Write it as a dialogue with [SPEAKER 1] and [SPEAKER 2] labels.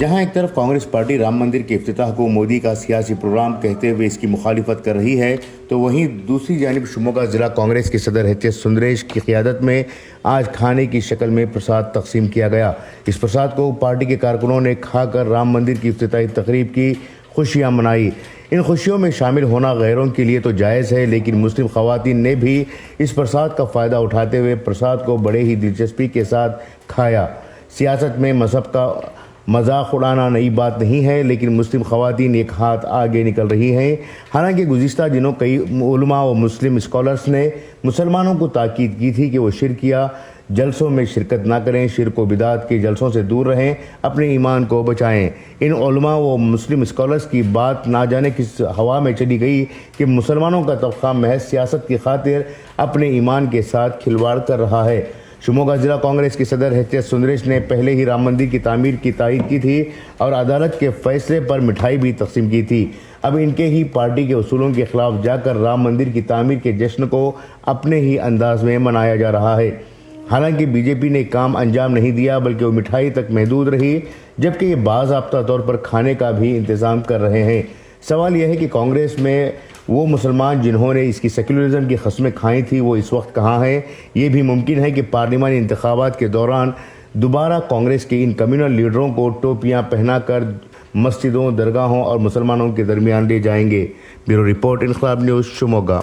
[SPEAKER 1] جہاں ایک طرف کانگریس پارٹی رام مندر کے افتتاح کو مودی کا سیاسی پروگرام کہتے ہوئے اس کی مخالفت کر رہی ہے، تو وہیں دوسری جانب شموگا ضلع کانگریس کے صدر ایچ ایس سندریش کی قیادت میں آج کھانے کی شکل میں پرساد تقسیم کیا گیا۔ اس پرساد کو پارٹی کے کارکنوں نے کھا کر رام مندر کی افتتاحی تقریب کی خوشیاں منائی۔ ان خوشیوں میں شامل ہونا غیروں کے لیے تو جائز ہے، لیکن مسلم خواتین نے بھی اس پرساد کا فائدہ اٹھاتے ہوئے پرساد کو بڑے ہی دلچسپی کے ساتھ کھایا۔ سیاست میں مذہب کا مذاق اڑانا نئی بات نہیں ہے، لیکن مسلم خواتین ایک ہاتھ آگے نکل رہی ہیں۔ حالانکہ گزشتہ دنوں کئی علماء و مسلم اسکالرز نے مسلمانوں کو تاکید کی تھی کہ وہ شرکیہ جلسوں میں شرکت نہ کریں، شرک و بدعت کے جلسوں سے دور رہیں، اپنے ایمان کو بچائیں۔ ان علماء و مسلم اسکالرز کی بات نہ جانے کس ہوا میں چلی گئی کہ مسلمانوں کا طبقہ محض سیاست کی خاطر اپنے ایمان کے ساتھ کھلواڑ کر رہا ہے۔ شموگا ضلع کانگریس کے صدر ایچ ایس سندریش نے پہلے ہی رام مندر کی تعمیر کی تائید کی تھی اور عدالت کے فیصلے پر مٹھائی بھی تقسیم کی تھی۔ اب ان کے ہی پارٹی کے اصولوں کے خلاف جا کر رام مندر کی تعمیر کے جشن کو اپنے ہی انداز میں منایا جا رہا ہے۔ حالانکہ بی جے پی نے کام انجام نہیں دیا، بلکہ وہ مٹھائی تک محدود رہی، جبکہ یہ باضابطہ طور پر کھانے کا بھی انتظام کر رہے ہیں۔ سوال یہ ہے کہ کانگریس میں وہ مسلمان جنہوں نے اس کی سیکولرزم کی قسمیں کھائی تھی، وہ اس وقت کہاں ہیں؟ یہ بھی ممکن ہے کہ پارلیمانی انتخابات کے دوران دوبارہ کانگریس کے ان کمیونل لیڈروں کو ٹوپیاں پہنا کر مسجدوں، درگاہوں اور مسلمانوں کے درمیان لے جائیں گے۔ بیورو رپورٹ، انقلاب نیوز، شموگا۔